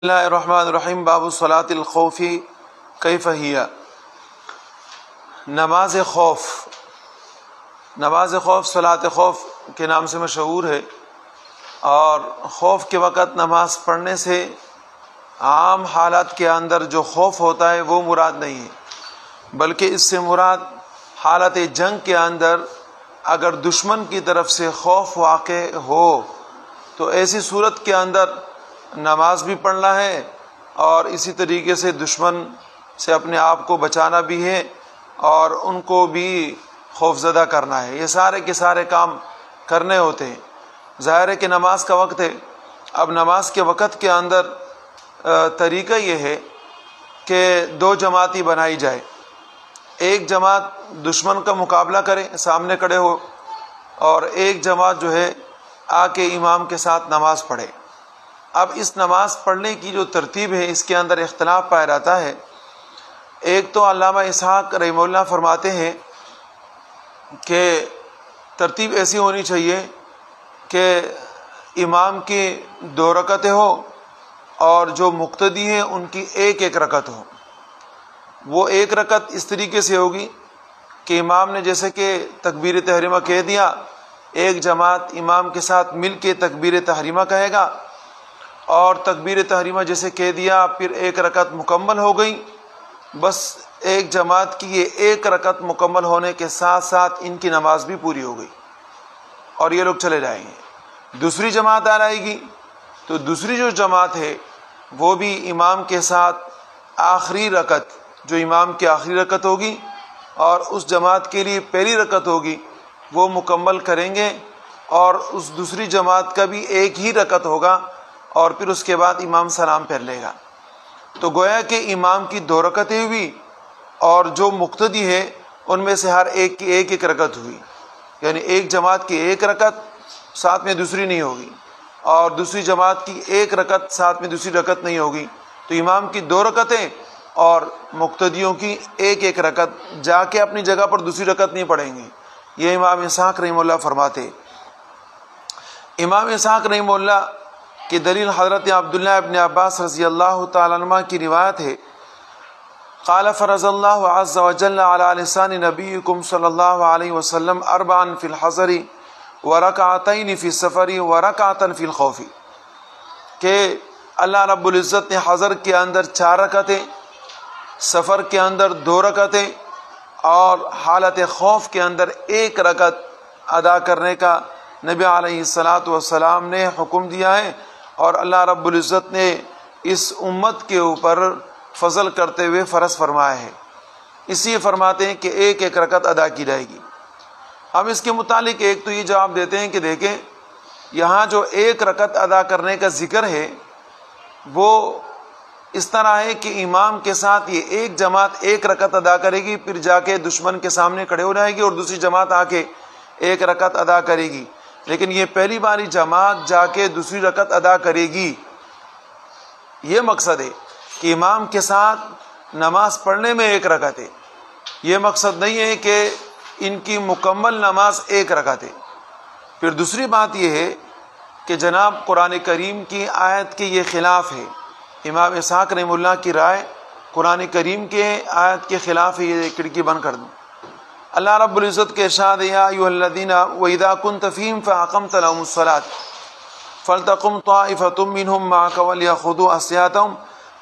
بسم اللہ الرحمن الرحیم باب صلاۃ الخوف کیف ہی۔ نماز خوف صلاۃ خوف کے نام سے مشہور ہے، اور خوف کے وقت نماز پڑھنے سے عام حالات کے اندر جو خوف ہوتا ہے وہ مراد نہیں ہے، بلکہ اس سے مراد حالت جنگ کے اندر اگر دشمن کی طرف سے خوف واقع ہو تو ایسی صورت کے اندر نماز بھی پڑھنا ہے اور اسی طریقے سے دشمن سے اپنے آپ کو بچانا بھی ہے اور ان کو بھی خوف زدہ کرنا ہے۔ یہ سارے کے سارے کام کرنے ہوتے ہیں۔ ظاہر ہے کہ نماز کا وقت ہے۔ اب نماز کے وقت کے اندر طریقہ یہ ہے کہ دو جماعتیں بنائی جائے، ایک جماعت دشمن کا مقابلہ کرے، سامنے کھڑے ہو، اور ایک جماعت جو ہے آ کے امام کے ساتھ نماز پڑھے۔ اب اس نماز پڑھنے کی جو ترتیب ہے اس کے اندر اختلاف پایا جاتا ہے۔ ایک تو علامہ اسحاق رحمہ اللہ فرماتے ہیں کہ ترتیب ایسی ہونی چاہیے کہ امام کی 2 رکعتیں ہو اور جو مقتدی ہیں ان کی ایک رکعت ہو۔ وہ 1 رکعت اس طریقے سے ہوگی کہ امام نے جیسے کہ تکبیر تحریمہ کہہ دیا، ایک جماعت امام کے ساتھ مل کے تکبیر تحریمہ کہے گا، اور تکبیر تحریمہ جیسے کہہ دیا پھر 1 رکعت مکمل ہو گئی۔ بس ایک جماعت کی یہ 1 رکعت مکمل ہونے کے ساتھ ساتھ ان کی نماز بھی پوری ہو گئی اور یہ لوگ چلے جائیں گے۔ دوسری جماعت آ جائے گی تو دوسری جو جماعت ہے وہ بھی امام کے ساتھ آخری رکعت، جو امام کی آخری رکعت ہوگی اور اس جماعت کے لیے پہلی رکعت ہوگی، وہ مکمل کریں گے، اور اس دوسری جماعت کا بھی 1 ہی رکعت ہوگا، اور پھر اس کے بعد امام سلام پھیر لے گا۔ تو گویا کہ امام کی 2 رکعتیں ہوئی اور جو مقتدی ہے ان میں سے ہر ایک کی 1 رکعت ہوئی، یعنی ایک جماعت کی 1 رکعت ساتھ میں دوسری نہیں ہوگی، اور دوسری جماعت کی 1 رکعت ساتھ میں دوسری رکعت نہیں ہوگی، تو امام کی 2 رکعتیں اور مقتدیوں کی 1 رکعت، جا کے اپنی جگہ پر دوسری رکعت نہیں پڑھیں گے۔ یہ امام اسحاق رحمہ اللہ فرماتے۔ امام اسحاق رحمہ اللہ کی دلیل حضرت عبداللہ ابن عباس رضی اللہ تعالیٰ عنہ کی روایت ہے، قال فرض اللہ عز وجل علی لسان نبیکم صلی اللہ علیہ وسلم 4 فی الحضر ورکعتین فی السفر ورکعتا فی الخوف، کہ اللہ رب العزت نے حضر کے اندر 4 رکعتیں، سفر کے اندر 2 رکعتیں اور حالت خوف کے اندر 1 رکعت ادا کرنے کا نبی علیہ الصلاۃ والسلام نے حکم دیا ہے، اور اللہ رب العزت نے اس امت کے اوپر فضل کرتے ہوئے فرض فرمایا ہے، اس لیے فرماتے ہیں کہ 1 رکعت ادا کی جائے گی۔ ہم اس کے متعلق ایک تو یہ جواب دیتے ہیں کہ دیکھیں یہاں جو 1 رکعت ادا کرنے کا ذکر ہے وہ اس طرح ہے کہ امام کے ساتھ یہ ایک جماعت 1 رکعت ادا کرے گی، پھر جا کے دشمن کے سامنے کھڑے ہو جائے گی اور دوسری جماعت آ کے 1 رکعت ادا کرے گی، لیکن یہ پہلی باری جماعت جا کے دوسری رکعت ادا کرے گی۔ یہ مقصد ہے کہ امام کے ساتھ نماز پڑھنے میں 1 رکعت ہے، یہ مقصد نہیں ہے کہ ان کی مکمل نماز 1 رکعت ہے۔ پھر دوسری بات یہ ہے کہ جناب قرآن کریم کی آیت کے یہ خلاف ہے، امام اسحاق رحمہ اللہ کی رائے قرآن کریم کے آیت کے خلاف ہے، یہ کھڑکی بند کر دوں۔ اللہ رب العزت کے ارشاد ہے، یا ایھا الذین وَإِذَا كُنْتَ فِیہم فَأَقَمْتَ لَهُمُ الصَّلَاةَ فَلْتَقُمْ طَائِفَةٌ مِّنْهُم مَّعَكَ وَلْيَأْخُذُوا أَسْلِحَتَهُمْ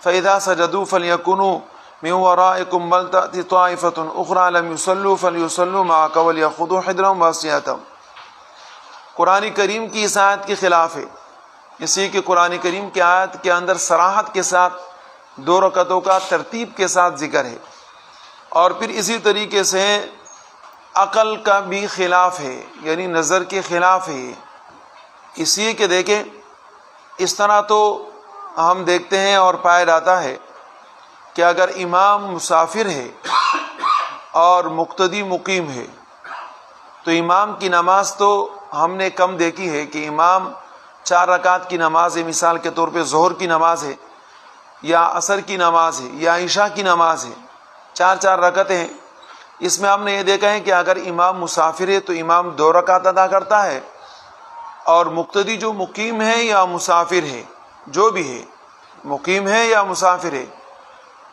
فَإِذَا سَجَدُوا فَلْيَكُونُوا مِنْ وَرَائِكُمْ وَلْتَأْتِ طَائِفَةٌ أُخْرَىٰ لَمْ يُصَلُّوا فَلْيُصَلُّوا مَعَكَ وَلْيَأْخُذُوا حِذْرَهُمْ وَأَسْلِحَتَهُمْ۔ قرآن کریم کی اس آیت کے خلاف ہے، اسی کہ قرآن کریم کی آیت کے اندر صراحت کے ساتھ 2 رکعتوں کا ترتیب کے ساتھ ذکر ہے، اور پھر اسی طریقے سے عقل کا بھی خلاف ہے، یعنی نظر کے خلاف ہے۔ اس لیے کہ دیکھیں اس طرح تو ہم دیکھتے ہیں اور پایا جاتا ہے کہ اگر امام مسافر ہے اور مقتدی مقیم ہے تو امام کی نماز تو ہم نے کم دیکھی ہے کہ امام 4 رکعت کی نماز ہے، مثال کے طور پہ ظہر کی نماز ہے یا عصر کی نماز ہے یا عشاء کی نماز ہے، 4 رکعتیں ہیں۔ اس میں ہم نے یہ دیکھا ہے کہ اگر امام مسافر ہے تو امام 2 رکعت ادا کرتا ہے، اور مقتدی جو مقیم ہے یا مسافر ہے جو بھی ہے مقیم ہے یا مسافر ہے،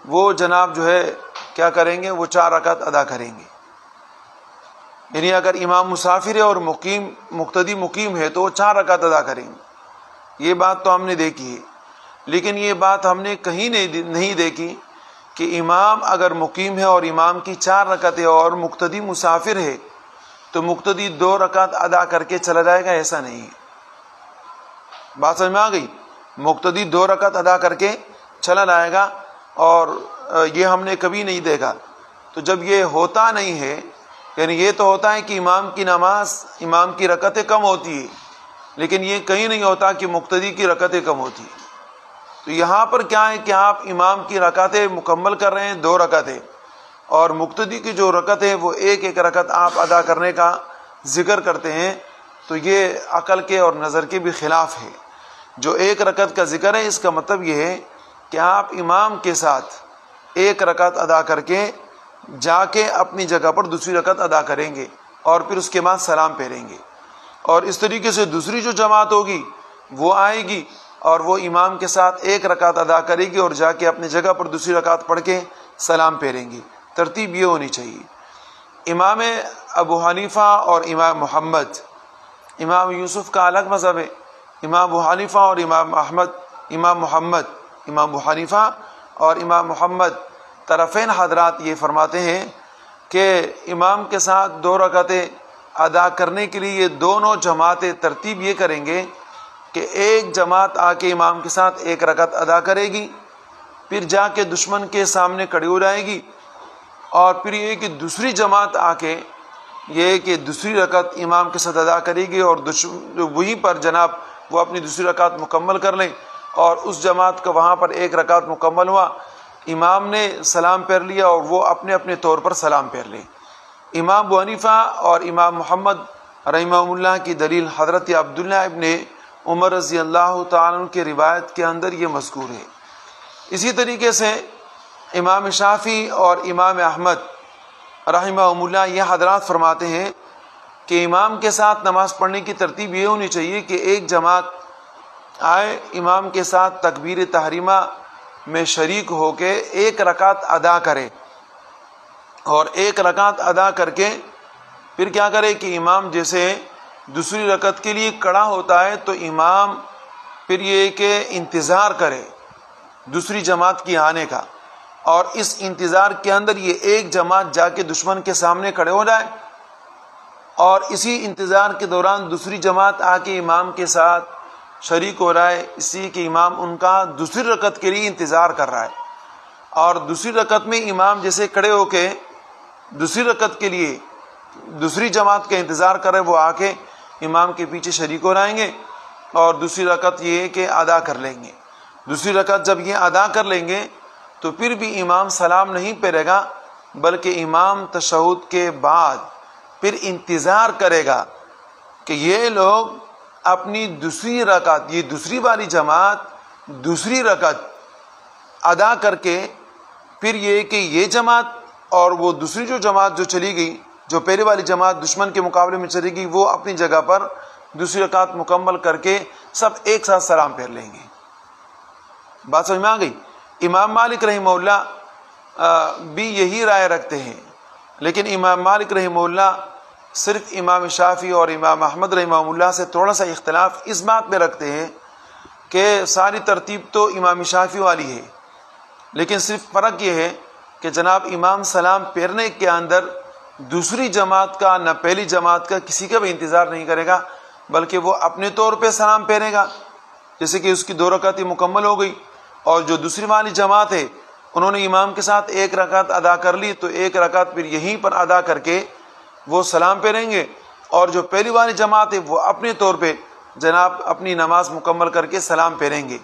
وہ جناب جو ہے کیا کریں گے، وہ 4 رکعت ادا کریں گے۔ یعنی اگر امام مسافر ہے اور مقتدی مقیم ہے تو وہ 4 رکعت ادا کریں گے۔ یہ بات تو ہم نے دیکھی ہے، لیکن یہ بات ہم نے کہیں نہیں دیکھی کہ امام اگر مقیم ہے اور امام کی 4 رکعتیں اور مقتدی مسافر ہے تو مقتدی 2 رکعت ادا کر کے چلا جائے گا، ایسا نہیں ہے۔ بات سمجھ میں آ گئی؟ مقتدی 2 رکعت ادا کر کے چلا جائے گا، اور یہ ہم نے کبھی نہیں دیکھا۔ تو جب یہ ہوتا نہیں ہے، یعنی یہ تو ہوتا ہے کہ امام کی نماز، امام کی رکعتیں کم ہوتی ہے، لیکن یہ کہیں نہیں ہوتا کہ مقتدی کی رکعتیں کم ہوتی ہیں۔ تو یہاں پر کیا ہے کہ آپ امام کی رکعتیں مکمل کر رہے ہیں، 2 رکعتیں، اور مقتدی کی جو رکعت ہے وہ ایک رکعت آپ ادا کرنے کا ذکر کرتے ہیں، تو یہ عقل کے اور نظر کے بھی خلاف ہے۔ جو 1 رکعت کا ذکر ہے، اس کا مطلب یہ ہے کہ آپ امام کے ساتھ 1 رکعت ادا کر کے جا کے اپنی جگہ پر دوسری رکعت ادا کریں گے، اور پھر اس کے بعد سلام پھیریں گے، اور اس طریقے سے دوسری جو جماعت ہوگی وہ آئے گی اور وہ امام کے ساتھ 1 رکعت ادا کرے گی اور جا کے اپنی جگہ پر دوسری رکعت پڑھ کے سلام پھیریں گی۔ ترتیب یہ ہونی چاہیے۔ امام ابو حنیفہ اور امام محمد، امام یوسف کا الگ مذہب ہے۔ امام ابو حنیفہ اور امام محمد، امام ابو حنیفہ اور امام محمد طرفین حضرات یہ فرماتے ہیں کہ امام کے ساتھ 2 رکعتیں ادا کرنے کے لیے یہ دونوں جماعتیں ترتیب یہ کریں گے کہ ایک جماعت آ کے امام کے ساتھ 1 رکعت ادا کرے گی، پھر جا کے دشمن کے سامنے کھڑی ہو جائے گی، اور پھر یہ کہ دوسری جماعت آ کے یہ کہ دوسری رکعت امام کے ساتھ ادا کرے گی، اور وہیں پر جناب وہ اپنی دوسری رکعت مکمل کر لیں، اور اس جماعت کا وہاں پر 1 رکعت مکمل ہوا، امام نے سلام پھیر لیا اور وہ اپنے اپنے طور پر سلام پھیر لیں۔ امام ابو حنیفہ اور امام محمد رحمہ اللہ کی دلیل حضرت عبداللہ ابن عمر رضی اللہ تعالیٰ عنہ کی روایت کے اندر یہ مذکور ہے۔ اسی طریقے سے امام شافعی اور امام احمد رحمہ اللہ یہ حضرات فرماتے ہیں کہ امام کے ساتھ نماز پڑھنے کی ترتیب یہ ہونی چاہیے کہ ایک جماعت آئے، امام کے ساتھ تکبیر تحریمہ میں شریک ہو کے 1 رکعت ادا کرے، اور 1 رکعت ادا کر کے پھر کیا کرے کہ امام جیسے دوسری رکعت کے لیے کھڑا ہوتا ہے تو امام پھر یہ کہ انتظار کرے دوسری جماعت کی آنے کا، اور اس انتظار کے اندر یہ ایک جماعت جا کے دشمن کے سامنے کھڑے ہو جائے، اور اسی انتظار کے دوران دوسری جماعت آ کے امام کے ساتھ شریک ہو رہا ہے، اسی کہ امام ان کا دوسری رکعت کے لیے انتظار کر رہا ہے، اور دوسری رکعت میں امام جیسے کھڑے ہو کے دوسری رکعت کے لیے دوسری جماعت کا انتظار کر رہے، وہ آ کے امام کے پیچھے شریک ہو جائیں گے اور دوسری رکعت یہ کہ ادا کر لیں گے۔ دوسری رکعت جب یہ ادا کر لیں گے تو پھر بھی امام سلام نہیں پھیرے گا، بلکہ امام تشہد کے بعد پھر انتظار کرے گا کہ یہ لوگ اپنی دوسری رکعت، یہ دوسری والی جماعت دوسری رکعت ادا کر کے پھر یہ کہ یہ جماعت اور وہ دوسری جو جماعت جو چلی گئی، جو پہلے والی جماعت دشمن کے مقابلے میں چلی گئی، وہ اپنی جگہ پر دوسری رکعت مکمل کر کے سب ایک ساتھ سلام پھیر لیں گے۔ بات سمجھ میں آ گئی؟ امام مالک رحمہ اللہ بھی یہی رائے رکھتے ہیں، لیکن امام مالک رحمہ اللہ صرف امام شافعی اور امام احمد رحمہ اللہ سے تھوڑا سا اختلاف اس بات میں رکھتے ہیں کہ ساری ترتیب تو امام شافعی والی ہے، لیکن صرف فرق یہ ہے کہ جناب امام سلام پھیرنے کے اندر دوسری جماعت کا نہ پہلی جماعت کا کسی کا بھی انتظار نہیں کرے گا، بلکہ وہ اپنے طور پہ سلام پھیرے گا، جیسے کہ اس کی 2 رکعتیں مکمل ہو گئی، اور جو دوسری والی جماعت ہے انہوں نے امام کے ساتھ 1 رکعت ادا کر لی، تو 1 رکعت پھر یہیں پر ادا کر کے وہ سلام پھیریں گے، اور جو پہلی والی جماعت ہے وہ اپنے طور پہ جناب اپنی نماز مکمل کر کے سلام پھیریں گے۔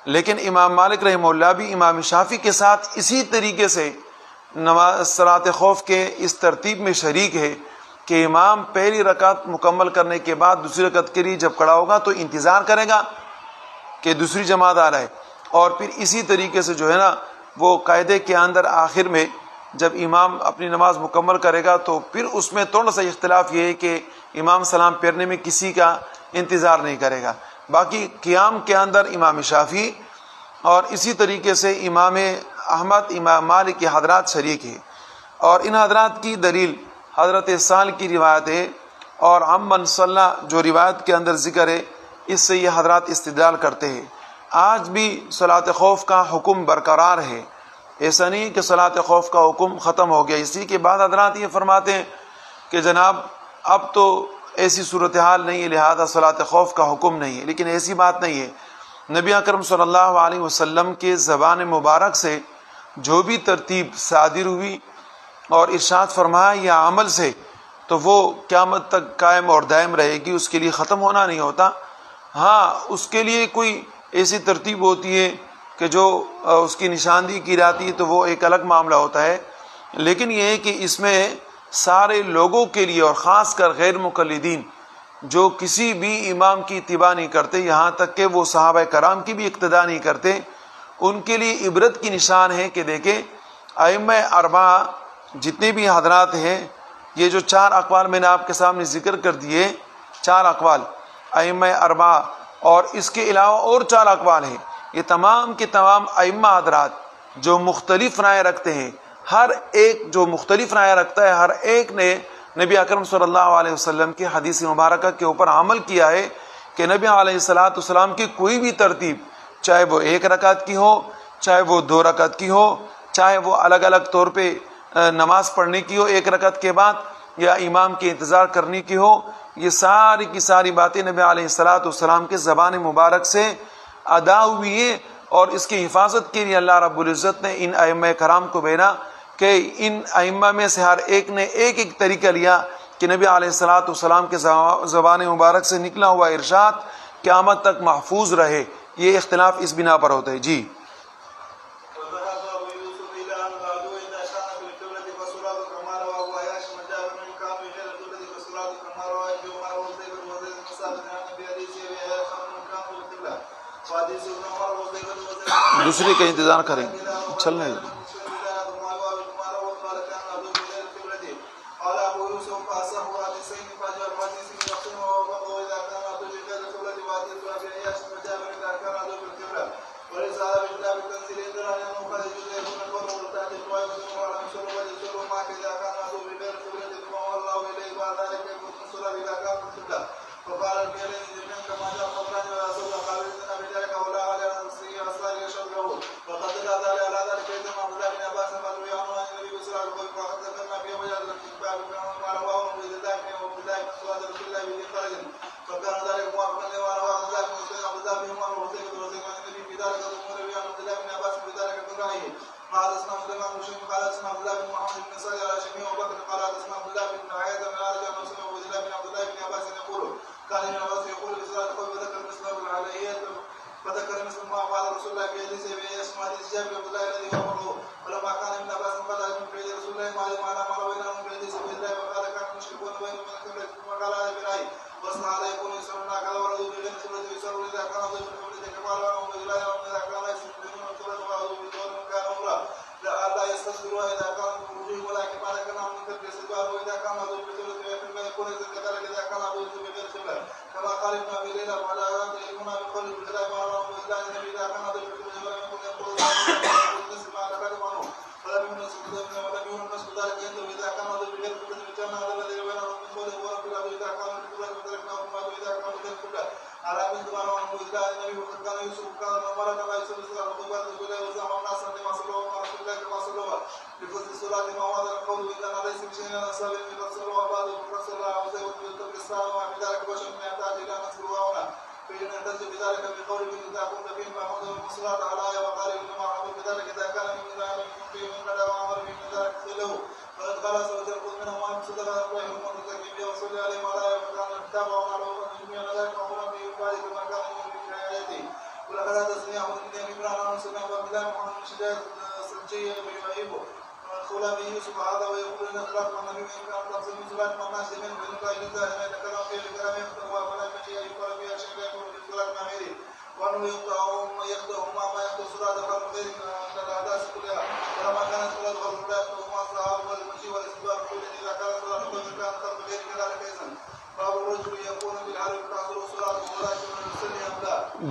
لیکن امام مالک رحمہ اللہ بھی امام شافعی کے ساتھ اسی طریقے سے نماز صلاۃ خوف کے اس ترتیب میں شریک ہے کہ امام پہلی رکعت مکمل کرنے کے بعد دوسری رکعت کے لیے جب کھڑا ہوگا تو انتظار کرے گا کہ دوسری جماعت آ رہا ہے، اور پھر اسی طریقے سے جو ہے نا وہ قاعدے کے اندر آخر میں جب امام اپنی نماز مکمل کرے گا تو پھر اس میں تھوڑا سا اختلاف یہ ہے کہ امام سلام پھیرنے میں کسی کا انتظار نہیں کرے گا۔ باقی قیام کے اندر امام شافعی اور اسی طریقے سے امام احمد، امام مالک کے حضرات شریک ہیں، اور ان حضرات کی دلیل حضرت سال کی روایت ہے، اور عمن صلی جو روایت کے اندر ذکر ہے، اس سے یہ حضرات استدلال کرتے ہیں۔ آج بھی صلاۃ خوف کا حکم برقرار ہے، ایسا نہیں کہ صلاۃ خوف کا حکم ختم ہو گیا۔ اسی کے بعد حضرات یہ فرماتے ہیں کہ جناب اب تو ایسی صورتحال نہیں ہے، لہذا صلاۃ خوف کا حکم نہیں ہے، لیکن ایسی بات نہیں ہے۔ نبی اکرم صلی اللہ علیہ وسلم کے زبان مبارک سے جو بھی ترتیب صادر ہوئی اور ارشاد فرمایا یا عمل سے، تو وہ قیامت تک قائم اور دائم رہے گی، اس کے لیے ختم ہونا نہیں ہوتا۔ ہاں، اس کے لیے کوئی ایسی ترتیب ہوتی ہے کہ جو اس کی نشاندہی کی جاتی ہے، تو وہ ایک الگ معاملہ ہوتا ہے، لیکن یہ ہے کہ اس میں سارے لوگوں کے لیے اور خاص کر غیر مقلدین جو کسی بھی امام کی اتباع نہیں کرتے، یہاں تک کہ وہ صحابہ کرام کی بھی اقتداء نہیں کرتے، ان کے لیے عبرت کی نشان ہے کہ دیکھیں ائمہ اربعہ جتنے بھی حضرات ہیں، یہ جو 4 اقوال میں نے آپ کے سامنے ذکر کر دیے، 4 اقوال ائمہ اربعہ، اور اس کے علاوہ اور 4 اقوال ہیں، یہ تمام کے تمام ائمہ حضرات جو مختلف رائے رکھتے ہیں، ہر ایک جو مختلف رائے رکھتا ہے، ہر ایک نے نبی اکرم صلی اللہ علیہ وسلم کی حدیث مبارکہ کے اوپر عمل کیا ہے کہ نبی علیہ الصلوۃ والسلام کی کوئی بھی ترتیب، چاہے وہ 1 رکعت کی ہو، چاہے وہ 2 رکعت کی ہو، چاہے وہ الگ الگ طور پہ نماز پڑھنے کی ہو 1 رکعت کے بعد، یا امام کے انتظار کرنے کی ہو، یہ ساری کی ساری باتیں نبی علیہ الصلوۃ والسلام کے زبان مبارک سے ادا ہوئی ہے، اور اس کی حفاظت کے لیے اللہ رب العزت نے ان ائمہ کرام کو بھیجا کہ ان ائمہ میں سے ہر ایک نے ایک ایک طریقہ لیا کہ نبی علیہ الصلوۃ والسلام کے زبان مبارک سے نکلا ہوا ارشاد قیامت تک محفوظ رہے۔ یہ اختلاف اس بنا پر ہوتا ہے۔ جی دوسرے کا انتظار کریں، چلنے دیں۔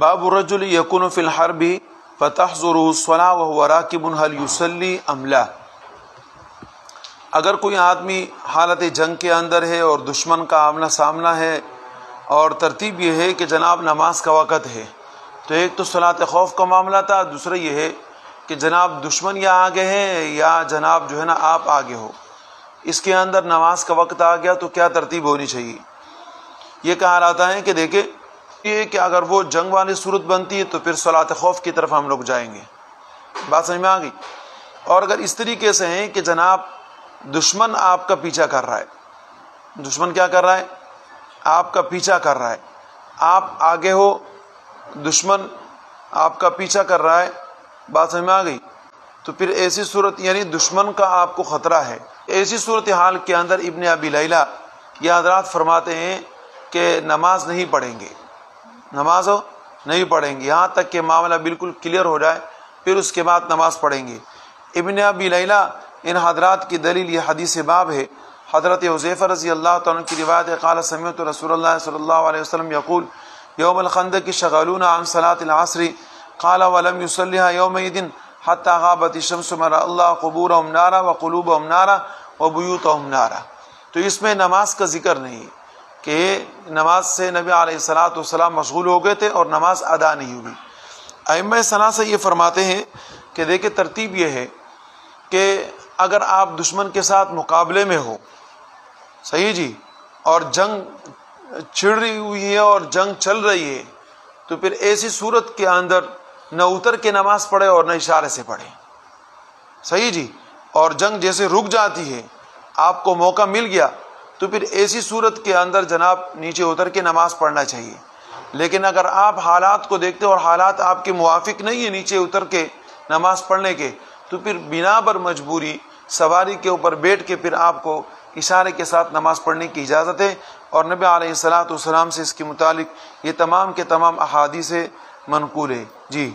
باب الرجل یکون فی الحرب فتحضره الصلاة وهو راكب هل يصلي ام لا۔ اگر کوئی آدمی حالت جنگ کے اندر ہے اور دشمن کا آمنا سامنا ہے اور ترتیب یہ ہے کہ جناب نماز کا وقت ہے، تو ایک تو صلاۃ خوف کا معاملہ تھا، دوسرا یہ ہے کہ جناب دشمن یا آگے ہے یا جناب جو ہے نا آپ آگے ہو، اس کے اندر نماز کا وقت آ گیا تو کیا ترتیب ہونی چاہیے۔ یہ کہا جاتا ہے کہ دیکھیں یہ کہ اگر وہ جنگ والی صورت بنتی ہے تو پھر صلاۃ خوف کی طرف ہم لوگ جائیں گے، بات سمجھ میں آ گئی۔ اور اگر اس طریقے سے ہیں کہ جناب دشمن آپ کا پیچھا کر رہا ہے، دشمن کیا کر رہا ہے؟ آپ کا پیچھا کر رہا ہے، آپ آگے ہو، دشمن آپ کا پیچھا کر رہا ہے، بات سمجھ میں آ گئی، تو پھر ایسی صورت یعنی دشمن کا آپ کو خطرہ ہے، ایسی صورتحال کے اندر ابن ابی لیلہ یہ حضرات فرماتے ہیں کہ نماز نہیں پڑھیں گے، نماز نہیں پڑھیں گے یہاں تک کہ معاملہ بالکل کلیئر ہو جائے، پھر اس کے بعد نماز پڑھیں گے۔ ابن ابی لیلہ ان حضرات کی دلیل یہ حدیث باب ہے، حضرت حذیفہ رضی اللہ تعالیٰ عنہ کی روایت ہے، قال سمعت رسول اللہ صلی اللہ علیہ وسلم یقول یوم الخندق شغلونا عن صلاة العصر قال ولم يصلها يومئذ حتى غابت الشمس ورأى الله قبورهم نارا وقلوبهم نارا وبيوتهم نارا۔ تو اس میں نماز کا ذکر نہیں کہ نماز سے نبی علیہ الصلوۃ والسلام مشغول ہو گئے تھے اور نماز ادا نہیں ہوئی۔ ائمہ ثلاثہ یہ فرماتے ہیں کہ دیکھیں ترتیب یہ ہے کہ اگر آپ دشمن کے ساتھ مقابلے میں ہو، صحیح جی، اور جنگ چھڑ رہی ہوئی ہے اور جنگ چل رہی ہے، تو پھر ایسی صورت کے اندر نہ اتر کے نماز پڑھے اور نہ اشارے سے پڑھے، صحیح جی، اور جنگ جیسے رک جاتی ہے آپ کو موقع مل گیا تو پھر ایسی صورت کے اندر جناب نیچے اتر کے نماز پڑھنا چاہیے۔ لیکن اگر آپ حالات کو دیکھتے اور حالات آپ کے موافق نہیں ہے نیچے اتر کے نماز پڑھنے کے، تو پھر بنا بر مجبوری سواری کے اوپر بیٹھ کے پھر آپ کو اشارے کے ساتھ نماز پڑھنے کی اجازت ہے، اور نبی علیہ الصلوۃ والسلام سے اس کے متعلق یہ تمام کے تمام احادیث منقول ہے۔ جی